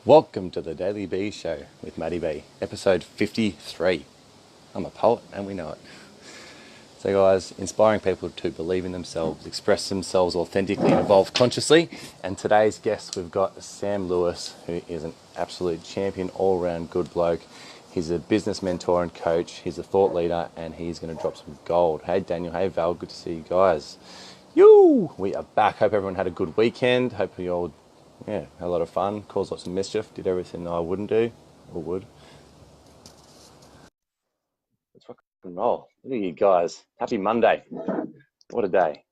Welcome to the Daily B Show with Matty B, episode 53. I'm a poet and we know it. So guys, inspiring people to believe in themselves, express themselves authentically and evolve consciously. And today's guest, we've got Sam Lewis, who is an absolute champion, all-round good bloke. He's a business mentor and coach, he's a thought leader, and he's going to drop some gold. Hey Daniel, hey Val, good to see you guys. We are back. Hope everyone had a good weekend. Hope you all had a lot of fun, caused lots of mischief, did everything I wouldn't do, or would. Let's rock and roll. Look at you guys. Happy Monday. What a day.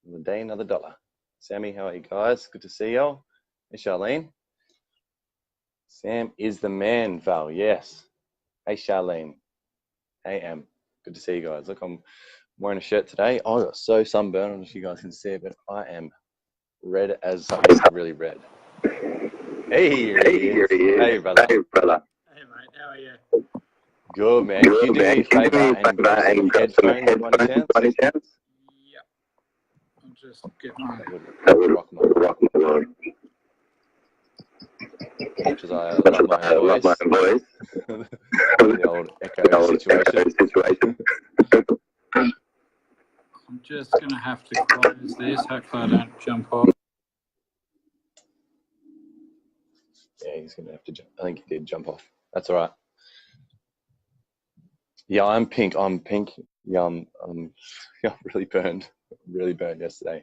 Another day, another dollar. Sammy, how are you guys? Good to see y'all. Hey, Charlene. Sam is the man, Val, yes. Hey, Charlene. Hey, Em. Good to see you guys. Look, I'm wearing a shirt today. I got so sunburned, I don't know if you guys can see it, but I am red as really red. Hey, here he is. Hey, brother. Hey, brother. Hey, mate. How are you? Good, man. Can you do me a favour and grab some headphones by any chance? Yeah. I'll just get mine. That would rock my world. Much as I love my voice. The old echo situation. I'm just going to have to close this. Hopefully I don't jump off. Yeah, he's going to have to jump. I think he did jump off. That's all right. Yeah, I'm pink. Yeah, I'm really burned yesterday.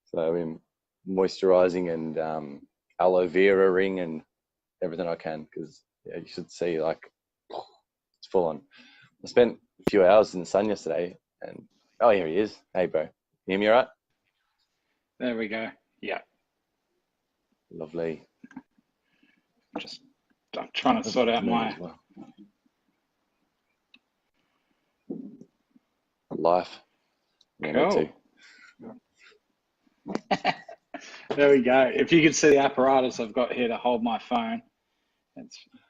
So I'm moisturising and aloe vera-ing and everything I can, because you should see, like, it's full on. I spent a few hours in the sun yesterday, and here he is. Hey, bro. You hear me all right? There we go. Yeah. Lovely. I'm trying to sort out my life. Yeah, cool. Me too. There we go. If you could see the apparatus I've got here to hold my phone,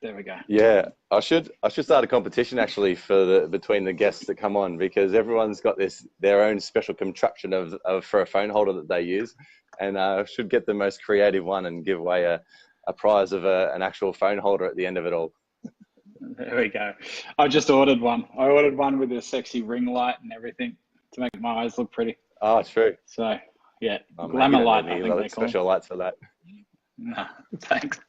there we go. Yeah, I should start a competition actually between the guests that come on, because everyone's got their own special contraption for a phone holder that they use, and I should get the most creative one and give away a prize of an actual phone holder at the end of it all. There we go. I just ordered one. I ordered one with a sexy ring light and everything to make my eyes look pretty. Oh, true. So, yeah, glamour light. I think they call special lights for that. No, thanks.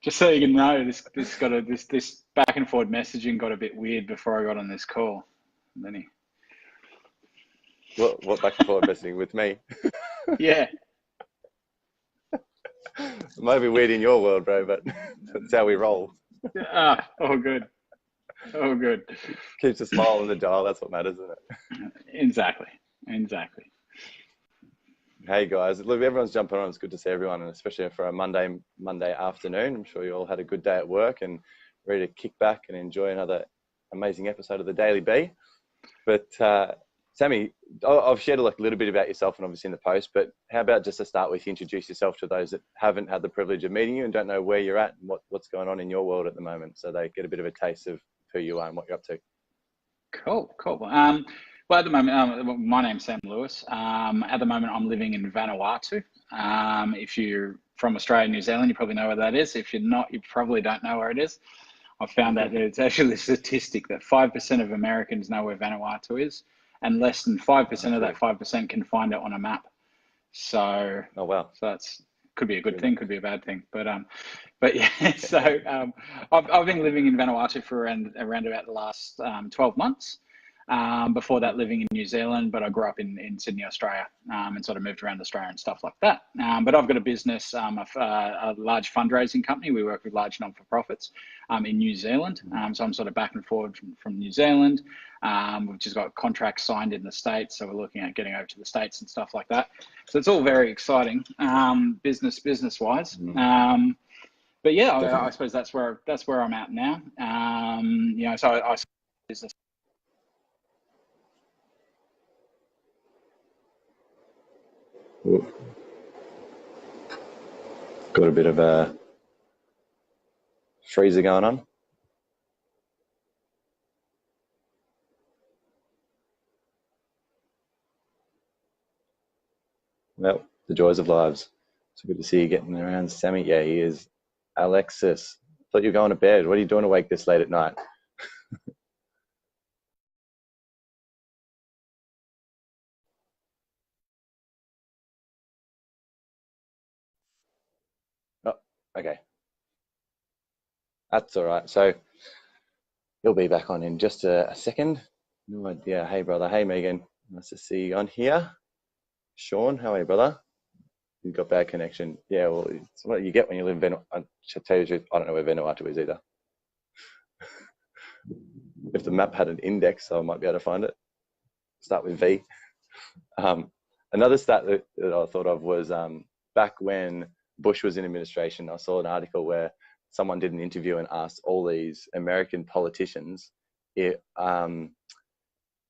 Just so you can know, this back and forward messaging got a bit weird before I got on this call. And then What back and forward messaging with me? Yeah. It might be weird in your world, bro, but that's how we roll. Oh, good. Oh, good. Keeps a smile on the dial. That's what matters, isn't it? Exactly. Hey guys, look, everyone's jumping on. It's good to see everyone, and especially for a Monday afternoon. I'm sure you all had a good day at work and ready to kick back and enjoy another amazing episode of the Daily B. But Sammy, I've shared a little bit about yourself and obviously in the post, but how about just to start with, introduce yourself to those that haven't had the privilege of meeting you and don't know where you're at and what's going on in your world at the moment, so they get a bit of a taste of who you are and what you're up to. Cool. Well, at the moment, my name's Sam Lewis. At the moment, I'm living in Vanuatu. If you're from Australia and New Zealand, you probably know where that is. If you're not, you probably don't know where it is. I found that it's actually a statistic that 5% of Americans know where Vanuatu is, and less than 5% of that 5% can find it on a map. So, oh wow, so that's could be a good thing, could be a bad thing, but yeah. So I've been living in Vanuatu for around about the last 12 months. Before that, living in New Zealand, but I grew up in Sydney, Australia, and sort of moved around Australia and stuff like that. But I've got a business, a large fundraising company. We work with large non-for-profits in New Zealand. So I'm sort of back and forward from New Zealand. We've just got contracts signed in the States, so we're looking at getting over to the States and stuff like that. So it's all very exciting, business-wise. But yeah, I suppose that's where I'm at now. So I business. Got a bit of a freezer going on. Well, the joys of lives. It's good to see you getting around, Sammy. Yeah, he is. Alexis, thought you were going to bed. What are you doing awake this late at night? Oh, okay. That's all right. So he'll be back on in just a second. No idea. Hey, brother. Hey, Megan. Nice to see you on here. Sean, how are you, brother? You've got bad connection. Yeah, well, it's what you get when you live in Vanuatu. I should tell you the truth, I don't know where Vanuatu is either. If the map had an index, I might be able to find it. Start with V. Another stat that I thought of was back when Bush was in administration, I saw an article where someone did an interview and asked all these American politicians if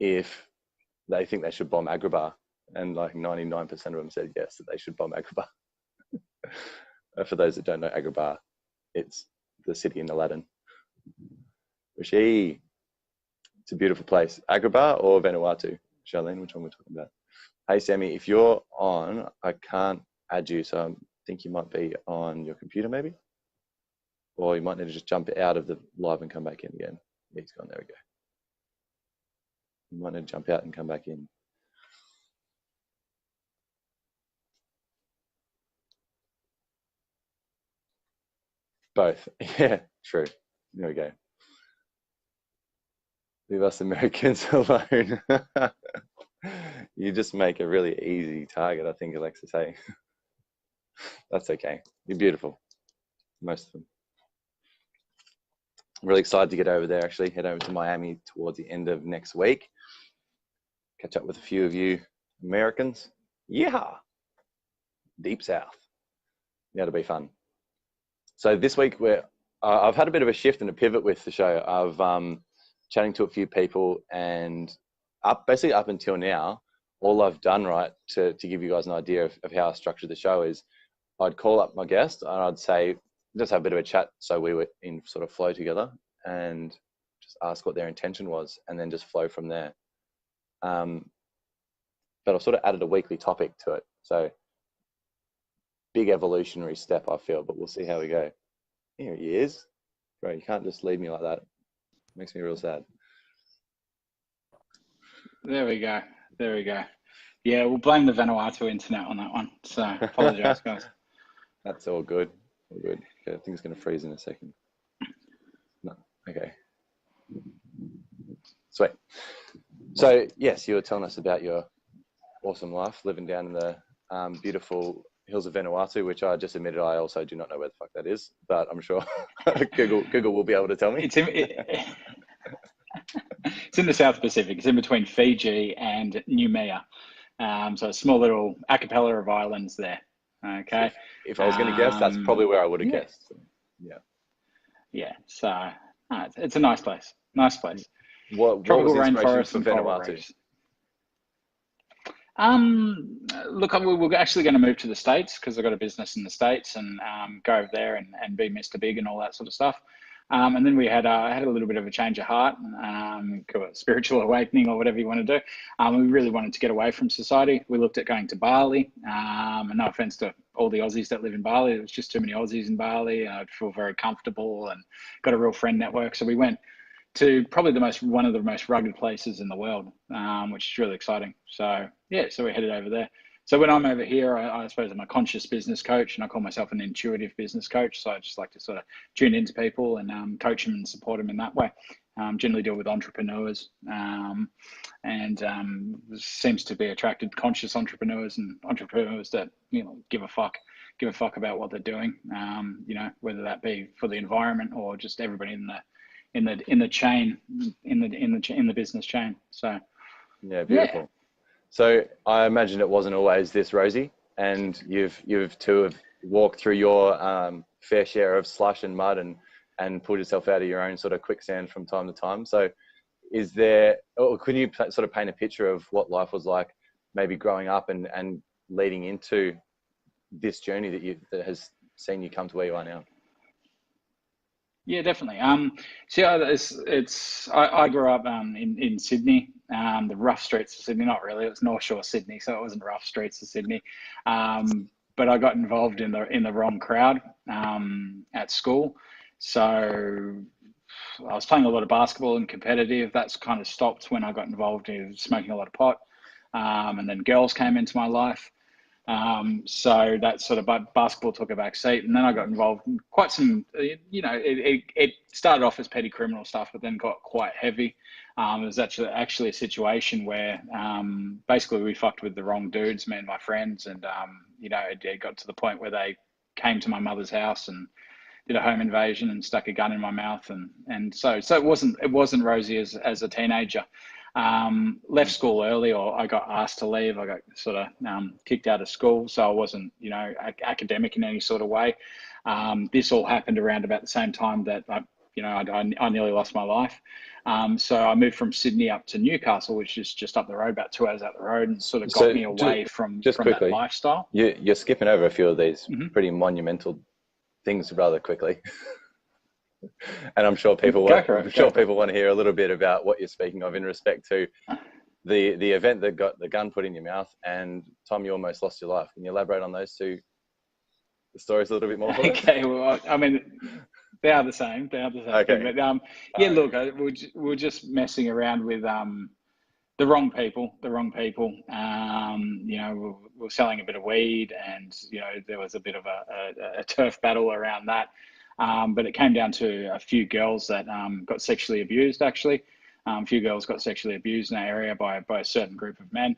they think they should bomb Agrabah, and like 99% of them said yes, that they should bomb Agrabah. For those that don't know Agrabah, it's the city in Aladdin. Rishi, it's a beautiful place. Agrabah or Vanuatu? Charlene, which one we're talking about? Hey, Sammy, if you're on, I can't add you, so I think you might be on your computer maybe? Or you might need to just jump out of the live and come back in again. Yeah, he's gone, there we go. You might need to jump out and come back in. Both. Yeah, true. There we go. Leave us Americans alone. You just make a really easy target, I think, Alexis. Hey, that's okay. You're beautiful. Most of them. I'm really excited to get over there, actually. Head over to Miami towards the end of next week. Catch up with a few of you Americans. Yeah. Deep South. Yeah, it'll be fun. So this week, I've had a bit of a shift and a pivot with the show. I've chatting to a few people, and basically up until now, all I've done, right, to give you guys an idea of how I structured the show is I'd call up my guest and I'd say, just have a bit of a chat so we were in sort of flow together, and just ask what their intention was and then just flow from there. But I've sort of added a weekly topic to it. So big evolutionary step, I feel, but we'll see how we go. Here he is. Bro, you can't just leave me like that. It makes me real sad. There we go. There we go. Yeah, we'll blame the Vanuatu internet on that one. So apologize, guys. That's all good. All good. Okay, I think it's going to freeze in a second. No. Okay. Sweet. So, yes, you were telling us about your awesome life living down in the beautiful hills of Vanuatu, which I just admitted I also do not know where the fuck that is, but I'm sure Google will be able to tell me. It's in the South Pacific. It's in between Fiji and Noumea. So a small little archipelago of islands there. Okay. If I was going to guess, that's probably where I would have guessed. So, yeah. Yeah. So it's a nice place. Nice place. What Tropical was rainforests and Vanuatu? Look, we're actually going to move to the States because I've got a business in the States, and go over there and be Mr. Big and all that sort of stuff. And then we had a little bit of a change of heart, a spiritual awakening or whatever you want to do. We really wanted to get away from society. We looked at going to Bali. And no offense to all the Aussies that live in Bali, there was just too many Aussies in Bali. I'd feel very comfortable and got a real friend network. So we went to probably one of the most rugged places in the world, which is really exciting. So yeah, so we headed over there. So when I'm over here, I suppose I'm a conscious business coach, and I call myself an intuitive business coach. So I just like to sort of tune into people and coach them and support them in that way. Generally deal with entrepreneurs, and seems to be attracted to conscious entrepreneurs and entrepreneurs that give a fuck about what they're doing. Whether that be for the environment or just everybody in the chain, in the business chain. So yeah, beautiful. Yeah. So I imagine it wasn't always this rosy, and you've too have walked through your fair share of slush and mud and pulled yourself out of your own sort of quicksand from time to time. So could you sort of paint a picture of what life was like maybe growing up and leading into this journey that has seen you come to where you are now? Yeah, definitely. I grew up in Sydney, the rough streets of Sydney. Not really, it was North Shore Sydney, so it wasn't rough streets of Sydney. But but I got involved in the wrong crowd at school. So I was playing a lot of basketball and competitive. That's kind of stopped when I got involved in smoking a lot of pot. And then girls came into my life. So that sort of basketball took a back seat, and then I got involved in quite some, it started off as petty criminal stuff, but then got quite heavy. It was actually a situation where basically we fucked with the wrong dudes, me and my friends, and it got to the point where they came to my mother's house and did a home invasion and stuck a gun in my mouth, and so it wasn't rosy as a teenager. Left school early, or I got asked to leave. I got sort of kicked out of school, so I wasn't, academic in any sort of way. This all happened around about the same time that I nearly lost my life. So I moved from Sydney up to Newcastle, which is just up the road, about 2 hours up the road, and sort of got me away from quickly, that lifestyle. You're skipping over a few of these pretty monumental things rather quickly. And I'm sure people want to hear a little bit about what you're speaking of in respect to the event that got the gun put in your mouth and time you almost lost your life. Can you elaborate on those two stories a little bit more? Okay, well, I mean, they are the same. Okay. Thing. But look, we're just messing around with the wrong people. We're selling a bit of weed, and there was a bit of a turf battle around that. But it came down to a few girls that got sexually abused, actually. A few girls got sexually abused in that area by a certain group of men.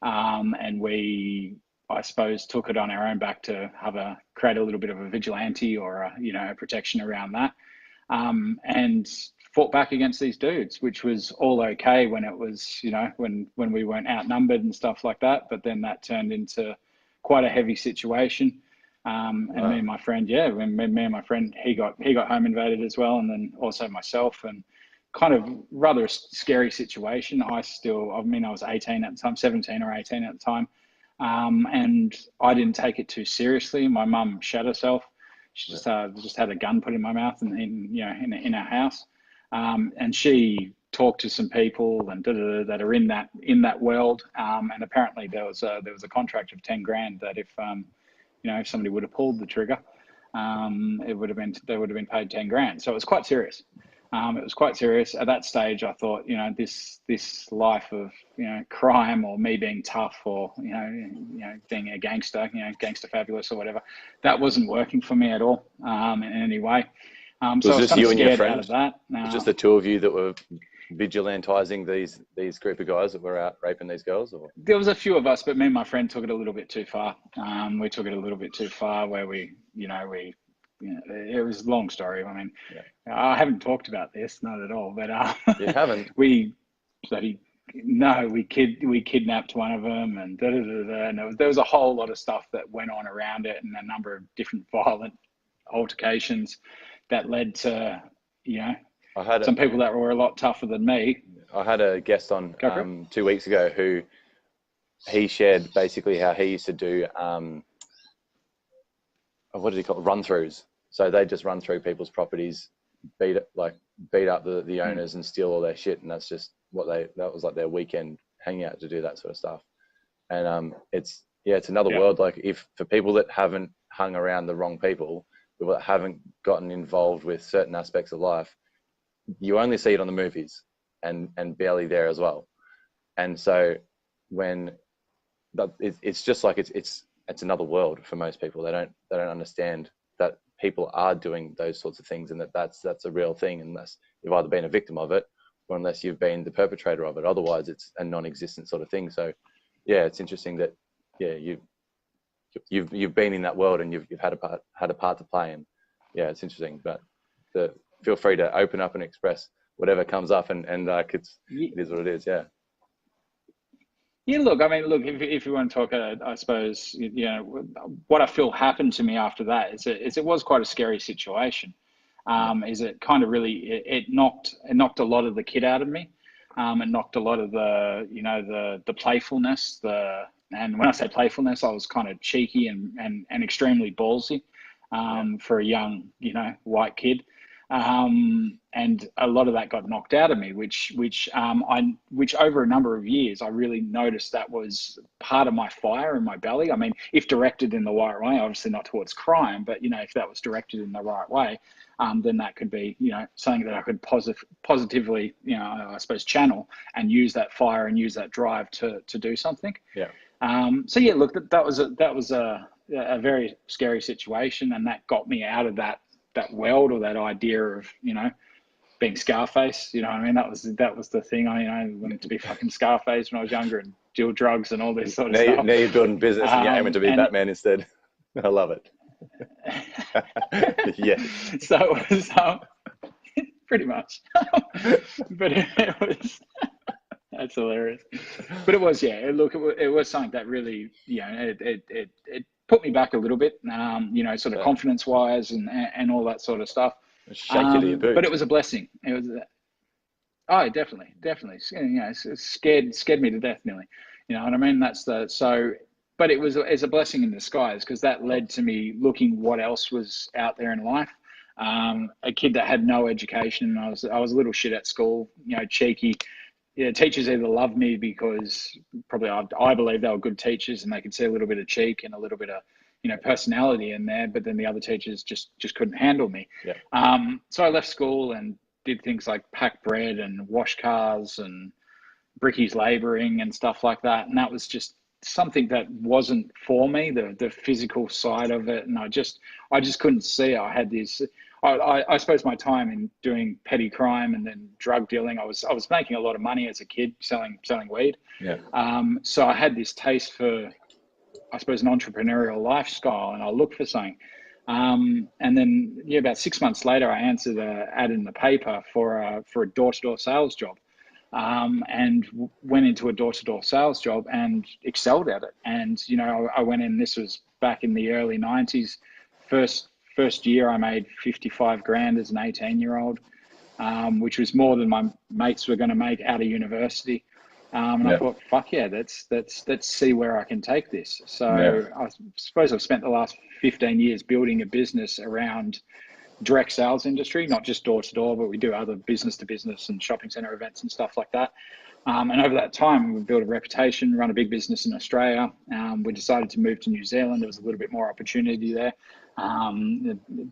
And we, I suppose, took it on our own back to create a little bit of a vigilante or a protection around that. And fought back against these dudes, which was all okay when it was, when we weren't outnumbered and stuff like that. But then that turned into quite a heavy situation. And me and my friend, me and my friend, he got home invaded as well, and then also myself, and kind of rather a scary situation. I was 18 at the time, 17 or 18 at the time, and I didn't take it too seriously. My mum shot herself. She just had a gun put in my mouth and in our house, and she talked to some people and that are in that world, and apparently there was a contract of 10 grand that if somebody would have pulled the trigger, they would have been paid 10 grand. So it was quite serious. It was quite serious. At that stage, I thought, this life of, crime, or me being tough, or, being a gangster, gangster fabulous or whatever, that wasn't working for me at all, in any way. So was this you and your friend? Out of that. It was just the two of you that were vigilantizing these group of guys that were out raping these girls? Or? There was a few of us, but me and my friend took it a little bit too far. We took it a little bit too far, where it was a long story. I mean, I haven't talked about this, not at all, but you haven't. we kidnapped one of them, and and there was a whole lot of stuff that went on around it, and a number of different violent altercations that led to some people that were a lot tougher than me. I had a guest on 2 weeks ago who he shared basically how he used to do what did he call it? Run-throughs. So they just run through people's properties, beat up the owners and steal all their shit, and that's just that was like their weekend hangout, to do that sort of stuff. And it's another world. Like, if for people that haven't hung around the wrong people that haven't gotten involved with certain aspects of life, you only see it on the movies and barely there as well. And so it's just like it's another world for most people. They don't understand that people are doing those sorts of things, and that's a real thing, unless you've either been a victim of it or unless you've been the perpetrator of it. Otherwise, it's a non-existent sort of thing. So yeah, it's interesting that you've been in that world and you've had a part to play, and yeah, it's interesting. But feel free to open up and express whatever comes up, and it is what it is. Yeah. Yeah, look, if you want to talk, I suppose, what I feel happened to me after that is it was quite a scary situation. Is it kind of really, it knocked a lot of the kid out of me. It knocked a lot of the playfulness, and when I say playfulness, I was kind of cheeky and extremely ballsy, for a young, white kid. And a lot of that got knocked out of me, which over a number of years, I really noticed that was part of my fire in my belly. I mean, if directed in the right way, obviously not towards crime, but, if that was directed in the right way, then that could be, something that I could positively, I suppose, channel and use that fire and use that drive to do something. Yeah. So yeah, look, that was a very scary situation, and that got me out of that world, or that idea of, being Scarface. You know what I mean? That was the thing. I wanted to be fucking Scarface when I was younger and deal drugs and all this sort of stuff. Now you're building business and you're aiming to be Batman instead. I love it. Yeah. So pretty much. But it was. That's hilarious. But it was, yeah. Look, it was something that really, it put me back a little bit. Sort of confidence-wise and all that sort of stuff. Shake you to your boots. But it was a blessing. It was, definitely. It scared me to death nearly. You know what I mean? But it's a blessing in disguise, because that led to me looking what else was out there in life. A kid that had no education. I was a little shit at school, cheeky. Yeah, teachers either loved me because probably I believe they were good teachers and they could see a little bit of cheek and a little bit of, personality in there, but then the other teachers just couldn't handle me. Yeah. So I left school and did things like pack bread and wash cars and brickies labouring and stuff like that. And that was just something that wasn't for me, the physical side of it. And I just couldn't see it. I had this, I suppose my time in doing petty crime and then drug dealing, I was making a lot of money as a kid selling weed. Yeah. So I had this taste for, I suppose, an entrepreneurial lifestyle, and I looked for something. And then, about 6 months later, I answered an ad in the paper for a door-to-door sales job, and went into a door-to-door sales job and excelled at it. And, I went in, this was back in the early 90s. First year I made 55 grand as an 18-year-old, which was more than my mates were going to make out of university. I thought, fuck yeah, let's see where I can take this. So I suppose I've spent the last 15 years building a business around direct sales industry, not just door to door, but we do other business to business and shopping center events and stuff like that. And over that time, we built a reputation, run a big business in Australia. We decided to move to New Zealand. There was a little bit more opportunity there. A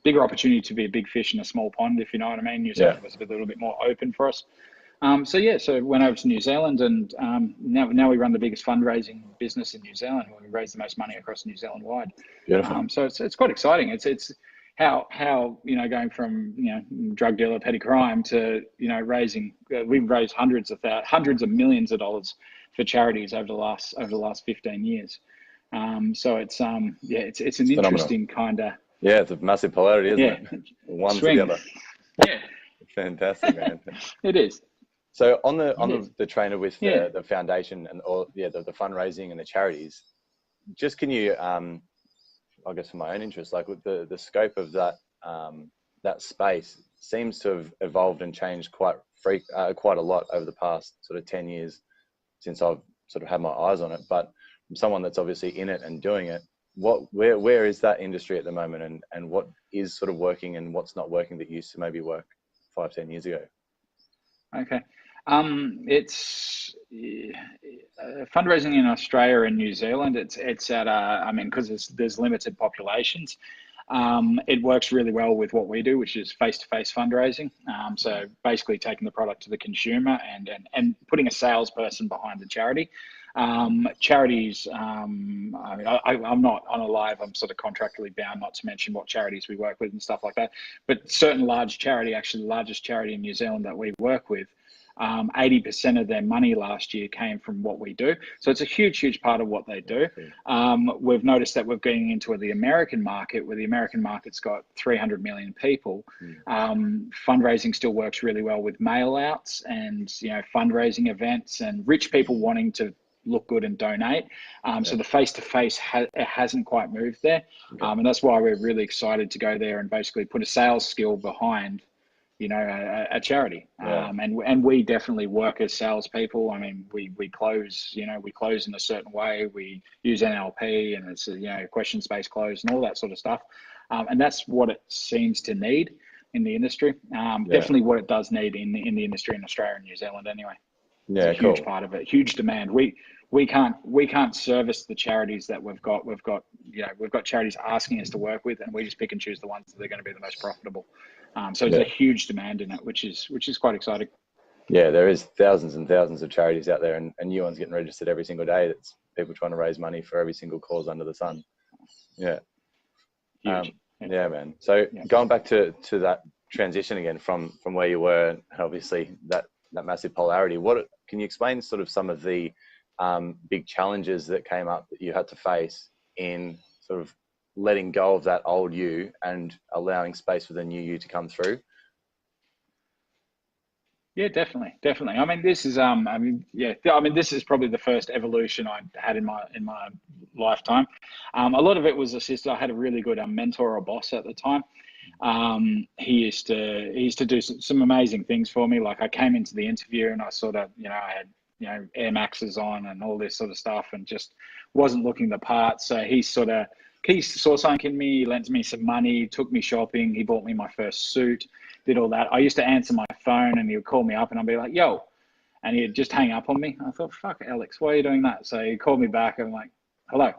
bigger opportunity to be a big fish in a small pond, if you know what I mean. New Zealand was a little bit more open for us. So went over to New Zealand, and now we run the biggest fundraising business in New Zealand. We raise the most money across New Zealand wide. Beautiful. So it's quite exciting. It's how going from drug dealer, petty crime to raising. We've raised hundreds of millions of dollars for charities over the last 15 years. So it's an phenomenal. interesting kind of. Yeah, it's a massive polarity, isn't it? One swing. together. Yeah. Fantastic, man. It is. So on the trainer with the foundation and the fundraising and the charities, just can you, I guess for my own interest, like with the scope of that space seems to have evolved and changed quite a lot over the past sort of 10 years since I've sort of had my eyes on it. But from someone that's obviously in it and doing it, where is that industry at the moment, and what is sort of working and what's not working that used to maybe work 5-10 years ago? Okay. It's fundraising in Australia and New Zealand. It's at because there's limited populations. It works really well with what we do, which is face-to-face fundraising. So basically taking the product to the consumer and putting a salesperson behind the charity. Charities, I'm not on a live, I'm sort of contractually bound not to mention what charities we work with and stuff like that. But certain large charity, actually the largest charity in New Zealand that we work with, 80% of their money last year came from what we do. So it's a huge part of what they do. We've noticed that we're getting into the American market, where the American market's got 300 million people. Fundraising still works really well with mail outs and fundraising events and rich people wanting to look good and donate. So the face-to-face hasn't quite moved there. And that's why we're really excited to go there and basically put a sales skill behind a charity. And we definitely work as salespeople. I mean, we close in a certain way. We use NLP, and it's question-based close and all that sort of stuff. And that's what it seems to need. in the industry. Definitely what it does need in the industry in Australia and New Zealand anyway. It's a huge part of it, huge demand. We can't service the charities that we've got. We've got charities asking us to work with, and we just pick and choose the ones that are going to be the most profitable. So there's a huge demand in it, which is quite exciting. Yeah, there is thousands and thousands of charities out there, and new ones getting registered every single day. That's people trying to raise money for every single cause under the sun. Yeah. Huge. Yeah, man. So going back to that transition again from where you were, and obviously that massive polarity, what can you explain sort of some of the big challenges that came up that you had to face in sort of letting go of that old you and allowing space for the new you to come through? Yeah, definitely. I mean, this is this is probably the first evolution I had in my lifetime. A lot of it was assisted. I had a really good mentor or boss at the time. He used to do some amazing things for me. Like I came into the interview and I sort of, I had, Air Maxes on and all this sort of stuff and just wasn't looking the part. So he saw something in me, he lent me some money, took me shopping. He bought me my first suit, did all that. I used to answer my phone and he would call me up and I'd be like, yo, and he'd just hang up on me. I thought, fuck, Alex, why are you doing that? So he called me back and I'm like, hello.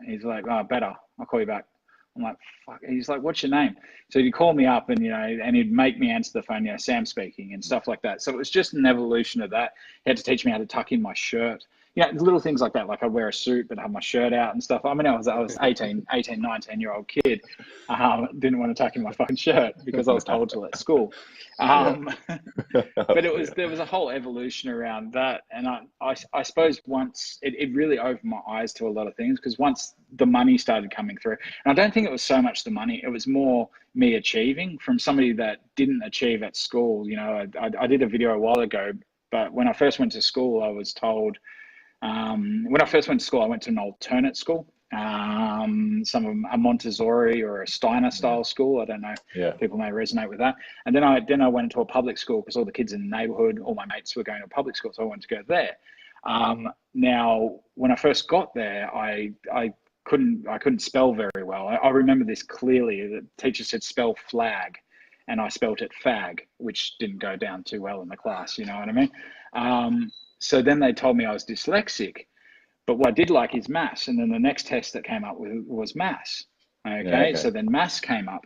And he's like, oh, better. I'll call you back. I'm like, fuck. He's like, what's your name? So he'd call me up and, and he'd make me answer the phone, Sam speaking and stuff like that. So it was just an evolution of that. He had to teach me how to tuck in my shirt. Little things like that. Like I'd wear a suit, but have my shirt out and stuff. I mean, I was 18, 19-year-old kid. Didn't want to tuck in my fucking shirt because I was told to at school. But there was a whole evolution around that. And I suppose once it really opened my eyes to a lot of things, because once the money started coming through, and I don't think it was so much the money, it was more me achieving from somebody that didn't achieve at school. I did a video a while ago, but when I first went to school, I was told, when I first went to school, I went to an alternate school, some of them a Montessori or a Steiner style school. I don't know. Yeah. People may resonate with that. And then I went into a public school because all the kids in the neighborhood, all my mates were going to a public school. So I wanted to go there. Now, when I first got there, I couldn't spell very well. I remember this clearly. The teacher said spell flag, and I spelt it fag, which didn't go down too well in the class. You know what I mean? So then they told me I was dyslexic, but what I did like is maths. And then the next test that came up was maths. Okay. So then maths came up,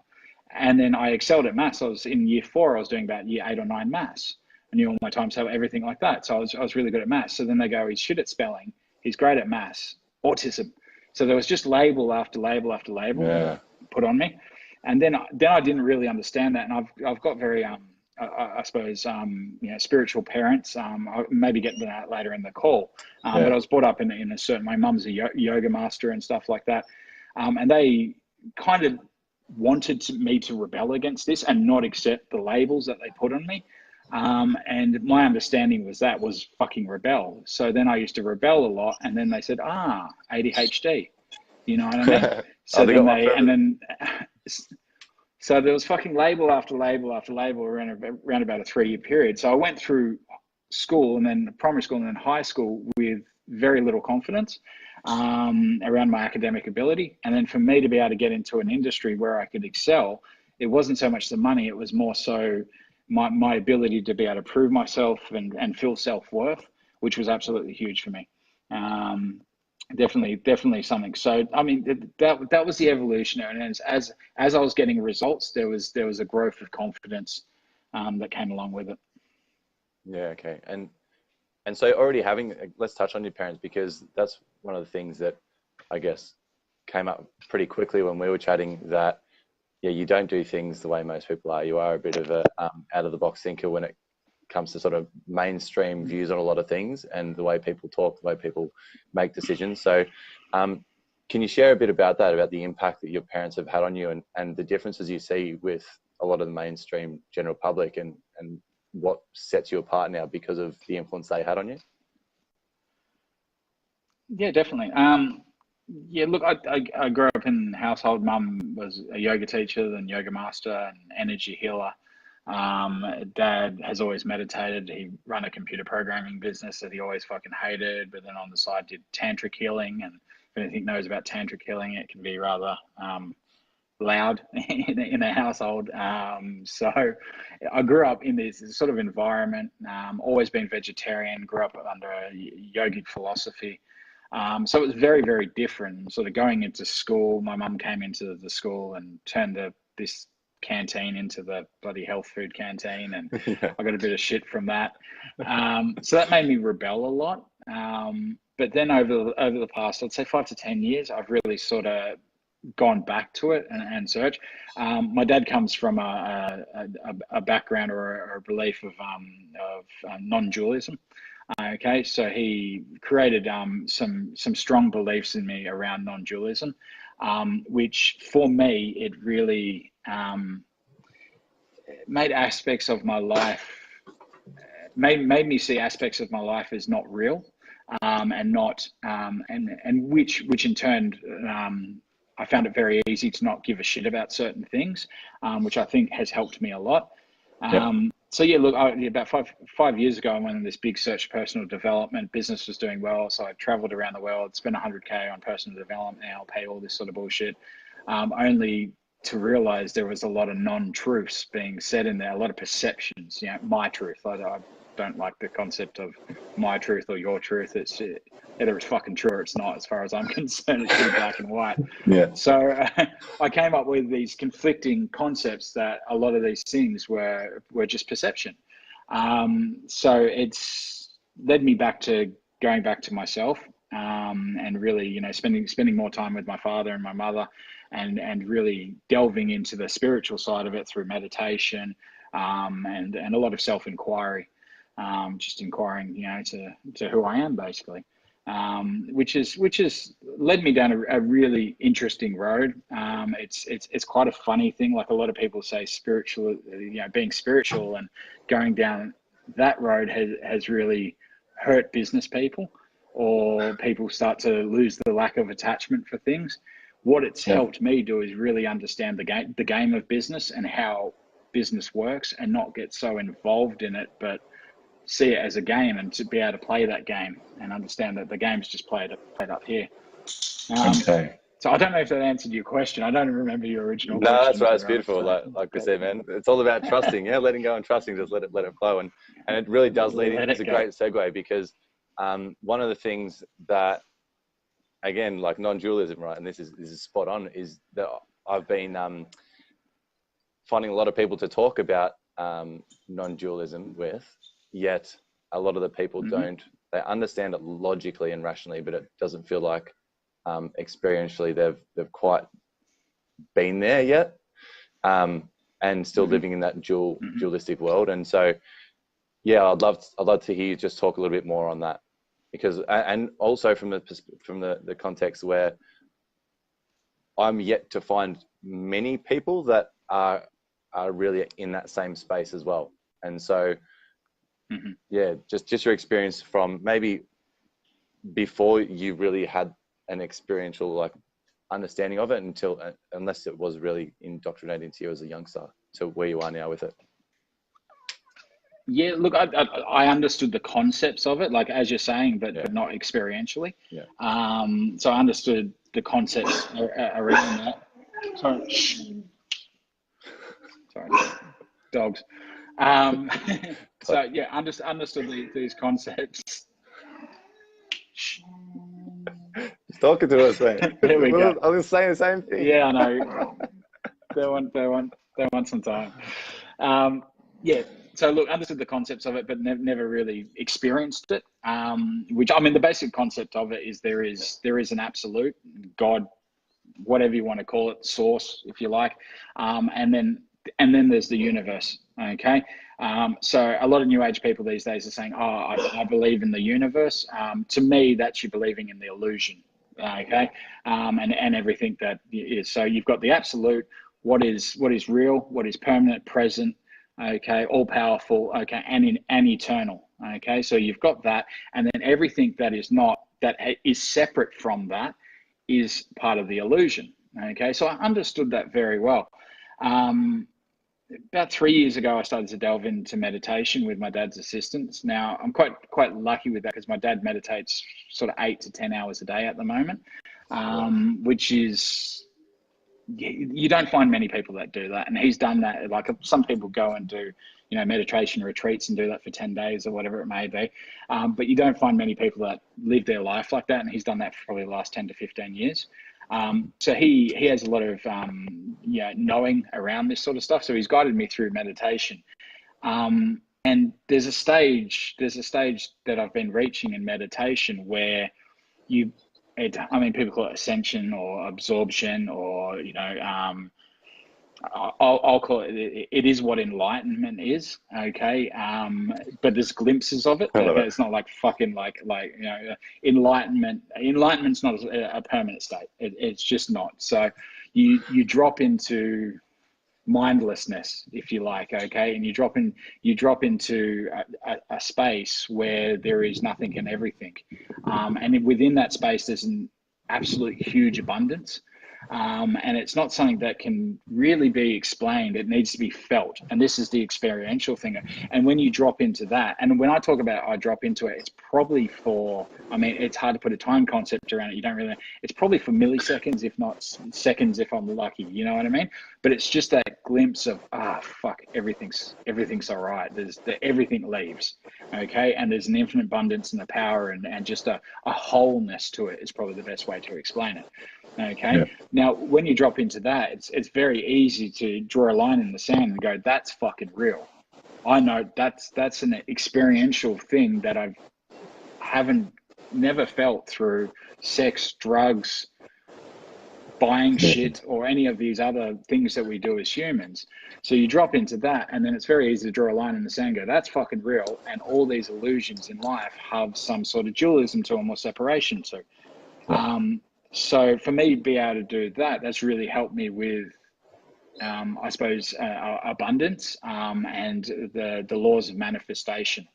and then I excelled at maths. I was in year 4, I was doing about year 8 or 9 maths. I knew all my times table, everything like that. So I was really good at maths. So then they go, he's shit at spelling, he's great at maths, autism. So there was just label after label after label put on me. And then I didn't really understand that. And I've got very, I suppose, spiritual parents. I'll maybe get to that later in the call. But I was brought up in a certain, my mum's a yoga master and stuff like that. And they kind of wanted me to rebel against this and not accept the labels that they put on me. And my understanding was fucking rebel. So then I used to rebel a lot, and then they said, ADHD, you know what I mean? So there was fucking label after label after label around about a 3-year period. So I went through school and then primary school and then high school with very little confidence around my academic ability. And then for me to be able to get into an industry where I could excel, it wasn't so much the money, it was more so my ability to be able to prove myself and feel self-worth, which was absolutely huge for me. Definitely something. So I mean, that was the evolution, and as I was getting results, there was a growth of confidence that came along with it. Yeah. Okay. And so already let's touch on your parents, because that's one of the things that I guess came up pretty quickly when we were chatting, that you don't do things the way most people are. You are a bit of a out of the box thinker when it comes to sort of mainstream views on a lot of things and the way people talk, the way people make decisions. So can you share a bit about that, about the impact that your parents have had on you and the differences you see with a lot of the mainstream general public and what sets you apart now because of the influence they had on you? Yeah, definitely. Look, I grew up in a household. Mum was a yoga teacher and yoga master and energy healer. Dad has always meditated. He ran a computer programming business that he always fucking hated, but then on the side did tantric healing. And if anything knows about tantric healing, it can be rather loud in a household. So I grew up in this sort of environment, always been vegetarian, grew up under a yogic philosophy. So it was very, very different. Sort of going into school, my mum came into the school and turned this canteen into the bloody health food canteen, and Yeah. I got a bit of shit from that. So that made me rebel a lot. But then over the past, I'd say 5 to 10 years, I've really sort of gone back to it and search. My dad comes from a background or a belief of non-dualism. Okay, so he created some strong beliefs in me around non-dualism, which for me it really made aspects of my life made me see aspects of my life as not real, and not and which in turn I found it very easy to not give a shit about certain things, which I think has helped me a lot. So yeah, look, about five years ago, I went on this big search for personal development. Business was doing well, so I traveled around the world, spent 100K on personal development, NLP, all this sort of bullshit, only to realize there was a lot of non-truths being said in there, a lot of perceptions. My truth. I don't like the concept of my truth or your truth. It's either it's fucking true or it's not, as far as I'm concerned. It's pretty black and white. Yeah. So I came up with these conflicting concepts that a lot of these things were just perception. So it's led me back to going back to myself, and really, spending more time with my father and my mother, and really delving into the spiritual side of it through meditation, and a lot of self-inquiry, just inquiring, to who I am, basically. Which has led me down a really interesting road. It's quite a funny thing. Like a lot of people say, spiritual, being spiritual and going down that road has really hurt business people, or people start to lose the lack of attachment for things. What it's helped me do is really understand the game of business and how business works, and not get so involved in it, but see it as a game, and to be able to play that game and understand that the game's just played up here. Okay. So I don't know if that answered your question. I don't remember your original question. No, that's right. It's beautiful. Like we said, man, it's all about trusting. Letting go and trusting. Just let it flow, and it really does lead in. It's a great segue, because one of the things that, again, like non-dualism, right, and this is spot on, is that I've been finding a lot of people to talk about non-dualism with. Yet a lot of the people don't. They understand it logically and rationally, but it doesn't feel like experientially they've quite been there yet, and still living in that dualistic world. And so, I'd love to hear you just talk a little bit more on that, because, and also from the context where I'm yet to find many people that are really in that same space as well. And so, just your experience from maybe before you really had an experiential understanding of it, unless it was really indoctrinated into you as a youngster, to where you are now with it. Yeah, look, I understood the concepts of it, like as you're saying, but not experientially. So I understood the concepts around that. Sorry, dogs. So understood these concepts. He's talking to us, mate. There we go. I was saying the same thing. Yeah, I know. They want some time. So look, understood the concepts of it, but never really experienced it. Which, I mean, the basic concept of it is there is an absolute God, whatever you want to call it, source, if you like, and then there's the universe. Okay. So a lot of new age people these days are saying, I believe in the universe. To me, that's you believing in the illusion. Okay. And everything that is. So you've got the absolute, what is real, what is permanent, present, okay, all powerful, okay, and eternal. Okay. So you've got that, and then everything that is separate from that is part of the illusion. Okay. So I understood that very well. About 3 years ago, I started to delve into meditation with my dad's assistance. Now, I'm quite lucky with that, because my dad meditates sort of 8 to 10 hours a day at the moment, which is you don't find many people that do that, and he's done that. Like some people go and do, meditation retreats and do that for 10 days or whatever it may be, but you don't find many people that live their life like that, and he's done that for probably the last 10 to 15 years. So he has a lot of knowing around this sort of stuff. So he's guided me through meditation. And there's a stage that I've been reaching in meditation where people call it ascension or absorption, or I'll call it. It is what enlightenment is, okay. But there's glimpses of it. Okay? It's not like fucking like enlightenment. Enlightenment's not a permanent state. It's just not. So you drop into mindlessness, if you like, okay, and you drop into a space where there is nothing and everything, and within that space there's an absolute huge abundance, and it's not something that can really be explained. It needs to be felt, and this is the experiential thing. And when you drop into that, and when I talk about I drop into it, it's probably for, it's hard to put a time concept around it. You don't really, it's probably for milliseconds, if not seconds, if I'm lucky, you know what I mean? But it's just that glimpse of, fuck, everything's all right. Everything leaves, okay? And there's an infinite abundance and the power and just a wholeness to it is probably the best way to explain it. Okay. Yeah. Now, when you drop into that, it's very easy to draw a line in the sand and go, that's fucking real. I know that's an experiential thing that haven't never felt through sex, drugs, buying shit, or any of these other things that we do as humans. So you drop into that, and then it's very easy to draw a line in the sand and go, that's fucking real. And all these illusions in life have some sort of dualism to them or separation to. So for me to be able to do that, that's really helped me with, I suppose, abundance, and the laws of manifestation,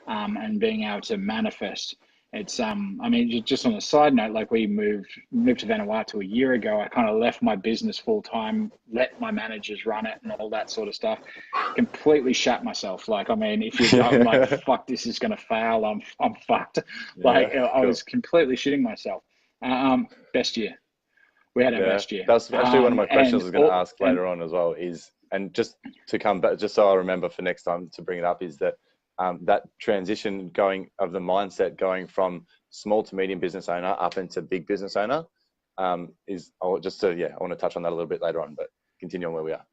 and being able to manifest. It's, just on a side note, like we moved to Vanuatu a year ago. I kind of left my business full time, let my managers run it and all that sort of stuff. Completely shat myself. Like, if I'm like, fuck, this is going to fail. I'm fucked. I was completely shitting myself. Best year. We had our best year. That's actually one of my questions I was going to ask later on as well and just to come back, just so I remember for next time to bring it up, is that that transition of the mindset going from small to medium business owner up into big business owner I want to touch on that a little bit later on, but continue on where we are.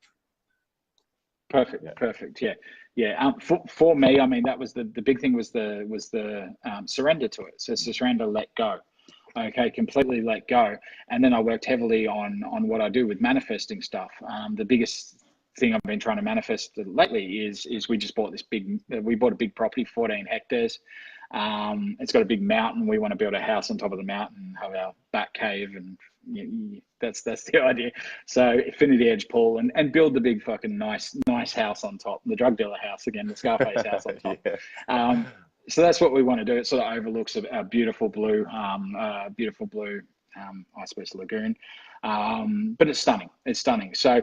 Perfect. Yeah. For me, that was the big thing was the surrender to it. So surrender, let go. Okay, completely let go. And then I worked heavily on what I do with manifesting stuff. The biggest thing I've been trying to manifest lately is we just bought we bought a big property, 14 hectares. It's got a big mountain. We want to build a house on top of the mountain, have our back cave, and that's the idea. So infinity edge pool and build the big fucking nice house on top, the drug dealer house again, the Scarface house on top. Yeah. So that's what we want to do. It sort of overlooks a beautiful blue, I suppose, lagoon. But it's stunning. It's stunning. So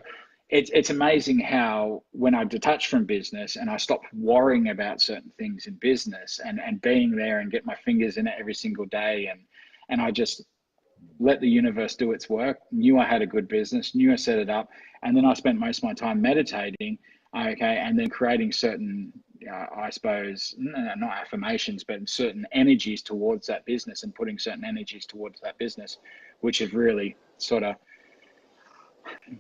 it's amazing how when I detach from business and I stopped worrying about certain things in business and being there and get my fingers in it every single day, and I just let the universe do its work, knew I had a good business, knew I set it up, and then I spent most of my time meditating, okay, and then creating certain, I suppose, not affirmations, but certain energies towards that business and putting certain energies towards that business, which have really sort of,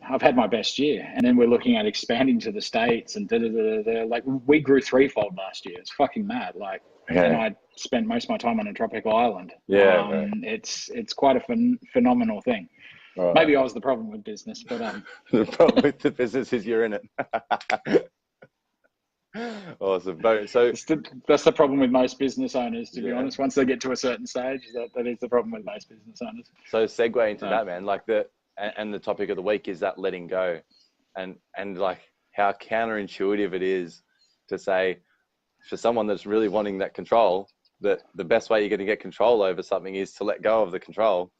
I've had my best year. And then we're looking at expanding to the States and like we grew threefold last year. It's fucking mad. Like, and I spent most of my time on a tropical island. Yeah. It's quite a phenomenal thing. Right. Maybe I was the problem with business, but the problem with the business is you're in it. Awesome. So that's the problem with most business owners, to be honest. Once they get to a certain stage, that is the problem with most business owners. So segue into that, man. Like the topic of the week is that letting go, and like how counterintuitive it is to say for someone that's really wanting that control, that the best way you're going to get control over something is to let go of the control.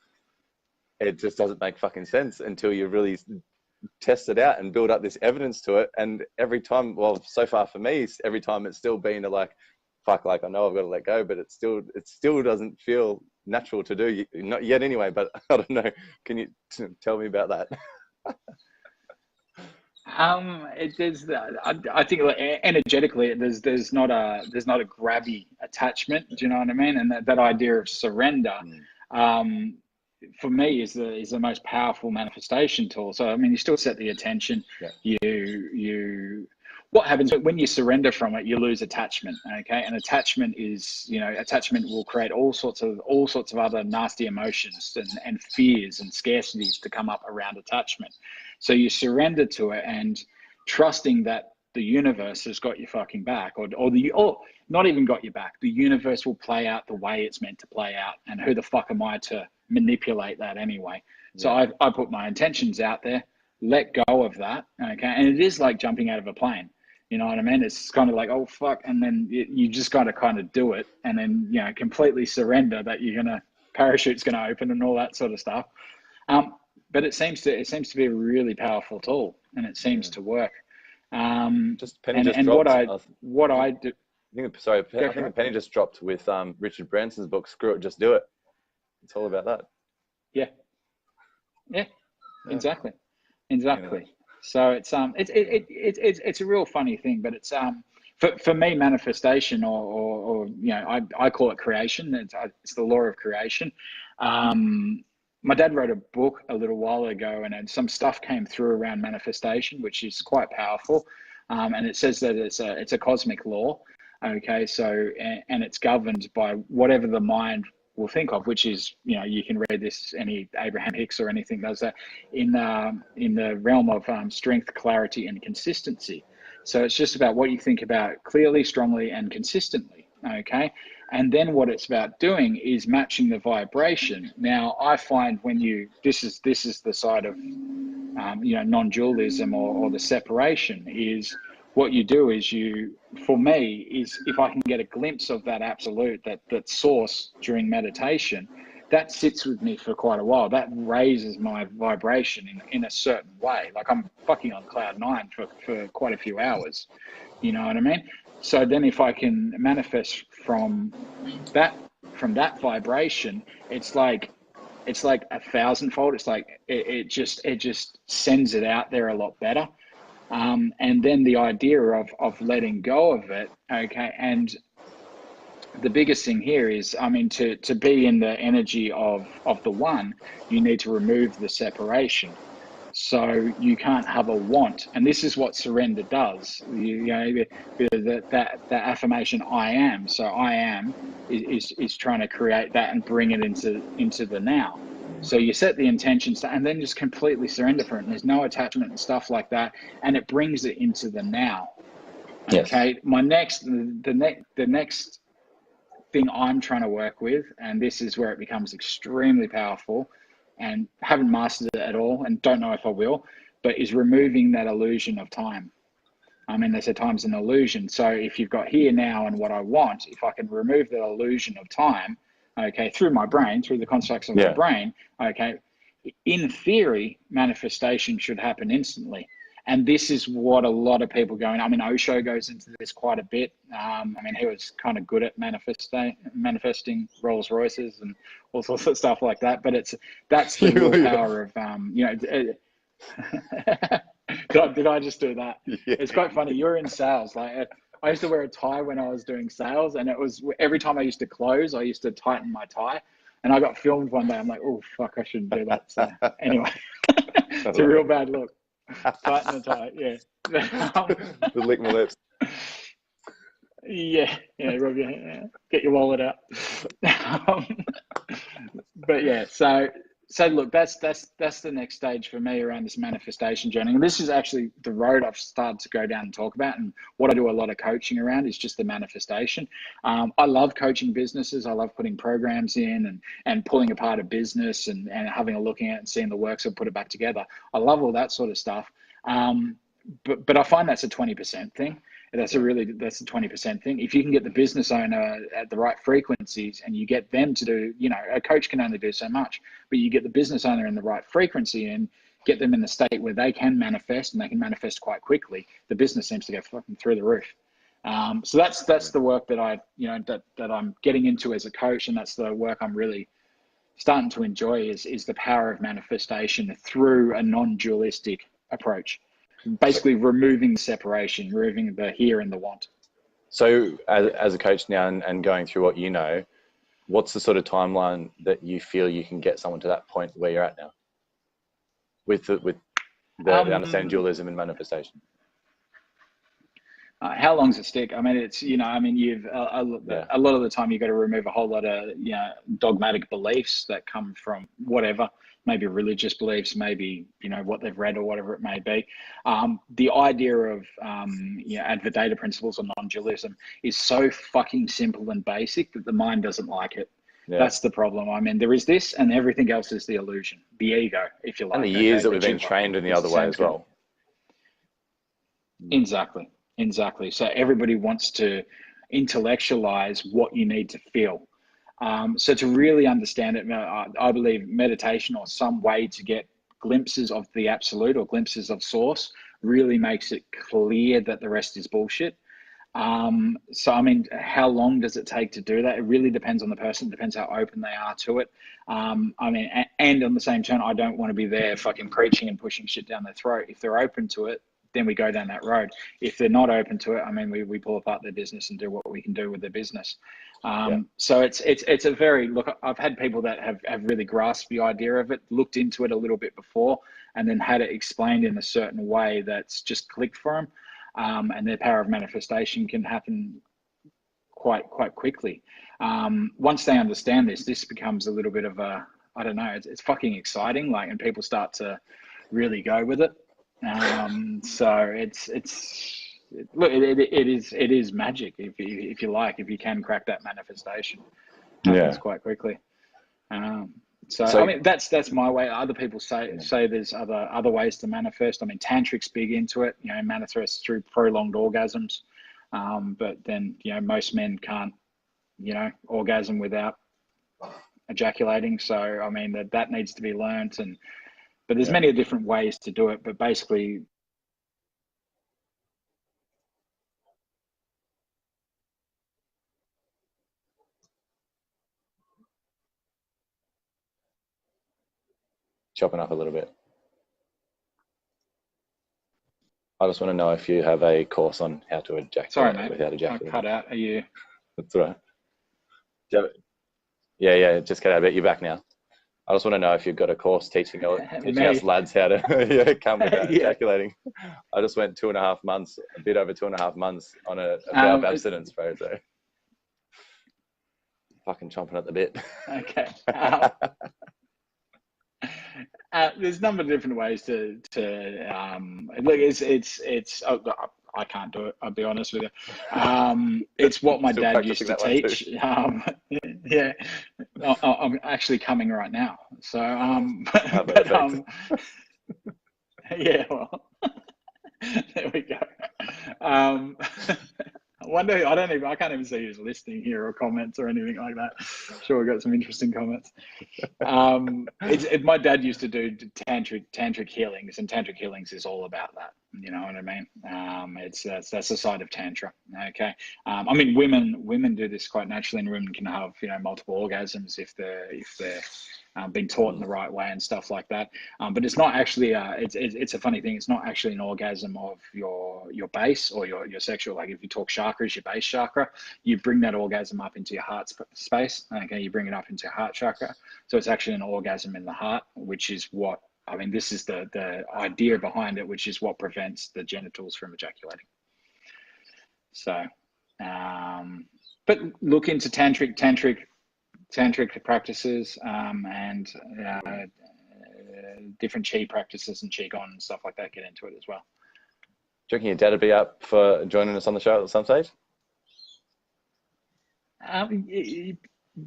It just doesn't make fucking sense until you really test it out and build up this evidence to it. And every time, well, so far for me, every time it's still been fuck, like I know I've got to let go, but it still doesn't feel natural to do. Not yet anyway, but I don't know. Can you tell me about that? I think like, energetically, there's not a grabby attachment. Do you know what I mean? And that idea of surrender, for me, is the most powerful manifestation tool. So I mean, you still set the attention. Yeah. You what happens when you surrender from it? You lose attachment. Okay, and attachment is, attachment will create all sorts of other nasty emotions and fears and scarcities to come up around attachment. So you surrender to it and trusting that the universe has got your fucking back, or not even got your back. The universe will play out the way it's meant to play out, and who the fuck am I to manipulate that anyway? So I put my intentions out there, let go of that, okay? And it is like jumping out of a plane. You know what I mean? It's kind of like, oh fuck, and then you just got to kind of do it, and then completely surrender that parachute's gonna open and all that sort of stuff. But it seems to be a really powerful tool, and it seems to work. Just penny just and dropped. what I do. I think the penny just dropped with Richard Branson's book. Screw it, just do it. It's all about that. Yeah. Exactly. So it's a real funny thing, but it's for me, manifestation or I call it creation. It's the law of creation. My dad wrote a book a little while ago, and some stuff came through around manifestation, which is quite powerful. And it says that it's a cosmic law. Okay, so and it's governed by whatever the mind will think of, which is, you can read this, any Abraham Hicks or anything does that, in the realm of strength, clarity, and consistency. So it's just about what you think about clearly, strongly, and consistently. Okay. And then what it's about doing is matching the vibration. Now, I find this is the side of, non-dualism or the separation, is what you do is for me, is if I can get a glimpse of that absolute, that source during meditation, that sits with me for quite a while. That raises my vibration in a certain way. Like I'm fucking on cloud nine for quite a few hours. You know what I mean? So then if I can manifest from that vibration, it's like a 1,000-fold. It's like it just sends it out there a lot better. And then the idea of letting go of it, okay. And the biggest thing here is, I mean, to be in the energy of the one, you need to remove the separation. So you can't have a want, and this is what surrender does. That affirmation, I am. So I am is trying to create that and bring it into the now. So you set the intentions and then just completely surrender for it. And there's no attachment and stuff like that, and it brings it into the now. Okay. Yes. The next thing I'm trying to work with, and this is where it becomes extremely powerful, and haven't mastered it at all and don't know if I will, but is removing that illusion of time. I mean, they say time's an illusion. So if you've got here, now, and what I want, if I can remove that illusion of time, okay, through my brain, through the constructs of my brain, okay, in theory, manifestation should happen instantly. And this is what a lot of people go in. I mean, Osho goes into this quite a bit. I mean, he was kind of good at manifesting Rolls Royces and all sorts of stuff like that. But that's the real power of, Did I just do that? Yeah. It's quite funny. You're in sales. Like I used to wear a tie when I was doing sales, and it was every time I used to close, I used to tighten my tie. And I got filmed one day. I'm like, oh fuck, I shouldn't do that. So anyway, it's a real bad look. Tighten the tie, yeah. Lick my lips. Yeah, rub get your wallet out. But yeah, so look, that's the next stage for me around this manifestation journey. And this is actually the road I've started to go down and talk about. And what I do a lot of coaching around is just the manifestation. I love coaching businesses. I love putting programs in and pulling apart a business and having a look at it and seeing the work, so put it back together. I love all that sort of stuff. But I find that's a 20% thing. That's a 20% thing. If you can get the business owner at the right frequencies and you get them to do, a coach can only do so much, but you get the business owner in the right frequency and get them in the state where they can manifest, and they can manifest quite quickly, the business seems to go fucking through the roof. So that's the work that that I'm getting into as a coach, and that's the work I'm really starting to enjoy is the power of manifestation through a non-dualistic approach. Basically removing the separation, removing the here and the want. So as a coach now and going through what you know, what's the sort of timeline that you feel you can get someone to that point where you're at now with the understanding dualism and manifestation? How long does it stick? I mean, it's, you know, I mean, you've a lot of the time you've got to remove a whole lot of, you know, dogmatic beliefs that come from whatever, maybe religious beliefs, maybe, you know, what they've read or whatever it may be. The idea of, you know, Advaita principles or non-dualism is so fucking simple and basic that the mind doesn't like it. Yeah. That's the problem. I mean, there is this and everything else is the illusion, the ego, if you like. And the years that we've been trained in the other way as well. Exactly. So everybody wants to intellectualize what you need to feel. So to really understand it, I believe meditation or some way to get glimpses of the absolute or glimpses of source really makes it clear that the rest is bullshit. So, I mean, how long does it take to do that? It really depends on the person. It depends how open they are to it. I mean, and on the same turn, I don't want to be there fucking preaching and pushing shit down their throat. If they're open to it, then we go down that road. If they're not open to it, I mean, we pull apart their business and do what we can do with their business. So it's a very, look, I've had people that have really grasped the idea of it, looked into it a little bit before, and then had it explained in a certain way that's just clicked for them. And their power of manifestation can happen quite quickly. Once they understand this becomes a little bit of a, I don't know, it's fucking exciting, like, and people start to really go with it. So it is magic if you like, if you can crack that manifestation. Happens quite quickly. So I mean, that's my way. Other people say there's other ways to manifest. I mean, tantric's big into it. You know, manifest through prolonged orgasms. But then, you know, most men can't, you know, orgasm without ejaculating. So I mean, that needs to be learnt. But there's many different ways to do it. But basically, chopping up a little bit. I just want to know if you have a course on how to ejaculate. Sorry, mate. Without ejaculating. I cut out. Are you? That's all right. Yeah, just cut out a bit. You're back now. I just want to know if you've got a course teaching us lads how to come without ejaculating. I just went 2.5 months, a bit over 2.5 months on a vow of abstinence, bro. So fucking chomping at the bit. Okay. There's a number of different ways to look. It's I can't do it. I'll be honest with you. It's what my dad used to teach. Yeah, I'm actually coming right now. So yeah. Well, there we go. One day, I can't even see who's listening here or comments or anything like that. Sure, we got some interesting comments. My dad used to do tantric healings, and tantric healings is all about that. You know what I mean? That's the side of tantra. Okay. I mean, women do this quite naturally, and women can have, you know, multiple orgasms if they're been taught in the right way and stuff like that. But it's not actually it's a funny thing. It's not actually an orgasm of your base or your sexual, like if you talk chakras, your base chakra, you bring that orgasm up into your heart space. Okay, you bring it up into your heart chakra. So it's actually an orgasm in the heart, which is what, I mean, this is the idea behind it, which is what prevents the genitals from ejaculating. So, but look into tantric practices and different chi practices and qigong and stuff like that. Get into it as well. Do you reckon your dad would be up for joining us on the show at some stage?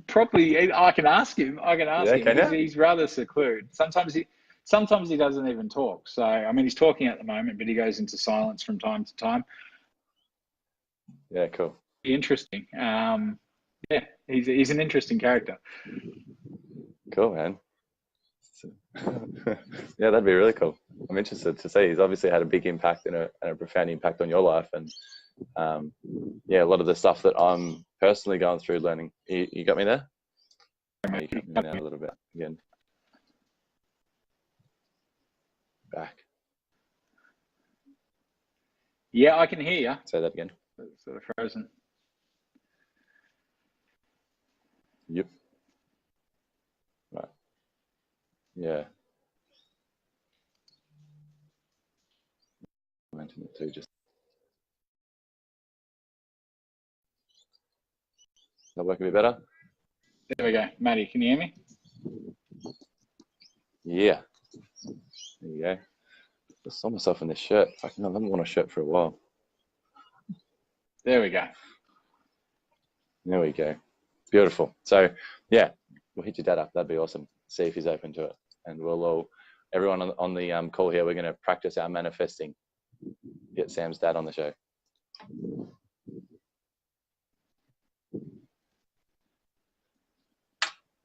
Probably. I can ask him. Him. He's rather secluded. Sometimes he doesn't even talk. So I mean, he's talking at the moment, but he goes into silence from time to time. Yeah, cool. Interesting. Yeah, he's an interesting character. Cool, man. Yeah, that'd be really cool. I'm interested to see. He's obviously had a big impact and a profound impact on your life, and yeah, a lot of the stuff that I'm personally going through learning. You got me there? Are you cutting in out a little bit again? Back. Yeah, I can hear you. Say that again. It's sort of frozen. Yep. Right. Yeah. I mentioned it too. Just that working a bit better? There we go. Maddie, can you hear me? Yeah. There you go. I saw myself in this shirt. I haven't worn a shirt for a while. There we go. There we go. Beautiful. So yeah, we'll hit your dad up. That'd be awesome. See if he's open to it. And we'll all, everyone on the call here, we're going to practice our manifesting. Get Sam's dad on the show.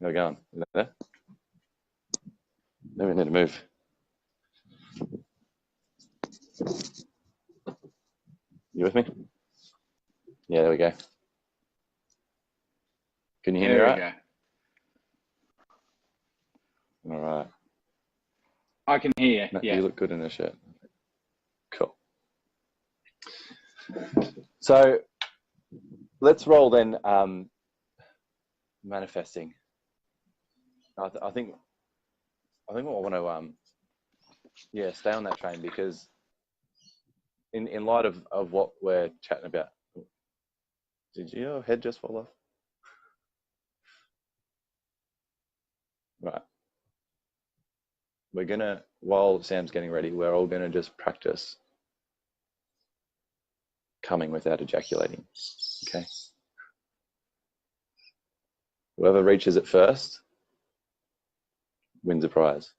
How we going? Is that there? Maybe we need to move. You with me? Yeah, there we go. Can you hear me There right? we go. All right. I can hear you. No, yeah. You look good in this shirt. Cool. So let's roll then. Manifesting. I think I want to stay on that train, because in light of what we're chatting about. Did your head just fall off? Right. We're gonna, while Sam's getting ready, we're all gonna just practice coming without ejaculating. Okay. Whoever reaches it first wins a prize.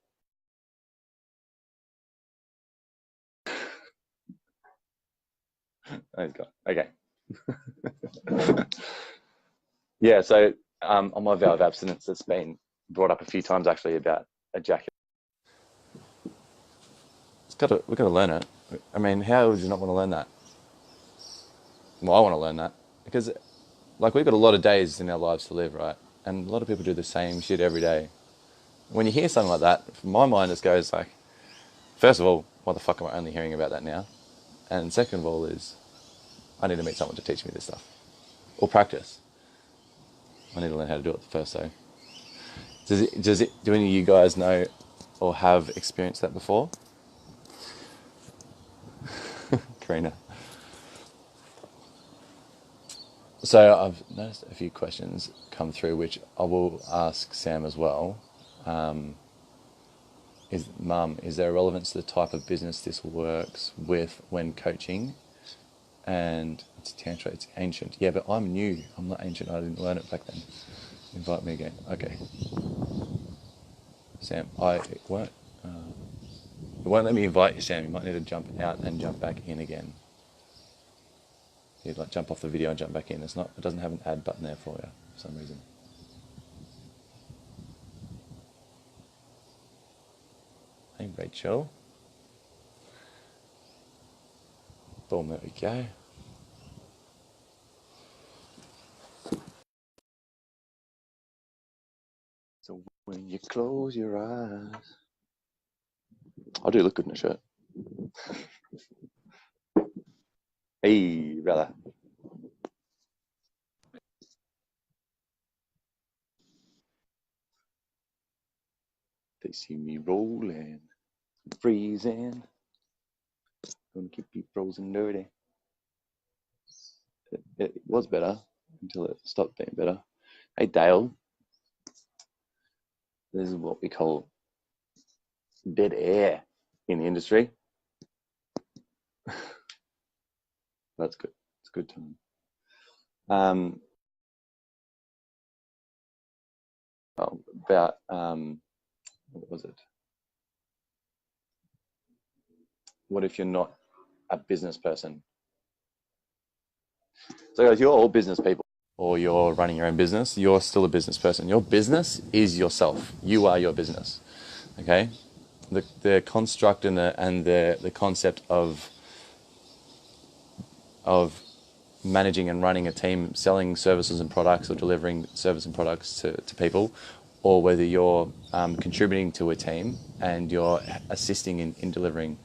Oh, he's got okay. Yeah. So on my vow of abstinence, it's been brought up a few times actually about ejaculation. We've got to learn it. I mean, how would you not want to learn that? Well, I want to learn that because, like, we've got a lot of days in our lives to live, right? And a lot of people do the same shit every day. When you hear something like that, from my mind, just goes like, first of all, why the fuck am I only hearing about that now? And second of all is, I need to meet someone to teach me this stuff. Or practice. I need to learn how to do it first, so. Do any of you guys know or have experienced that before? Karina. So I've noticed a few questions come through, which I will ask Sam as well. Is there a relevance to the type of business this works with when coaching? And it's Tantra, it's ancient. Yeah, but I'm new. I'm not ancient. I didn't learn it back then. Invite me again. Okay. Sam, it won't let me invite you, Sam. You might need to jump out and jump back in again. You'd like jump off the video and jump back in. It doesn't have an add button there for you for some reason. Hey, Rachel. Boom, there we go. So when you close your eyes, I do look good in a shirt. Hey, brother. They see me rolling, freezing. Gonna keep you frozen dirty. It was better until it stopped being better. Hey, Dale. This is what we call dead air in the industry. That's good. It's a good time. About what was it? What if you're not a business person? So guys, you're all business people, or you're running your own business. You're still a business person. Your business is yourself. You are your business. Okay. The construct and the concept of managing and running a team, selling services and products or delivering service and products to people, or whether you're contributing to a team and you're assisting in delivering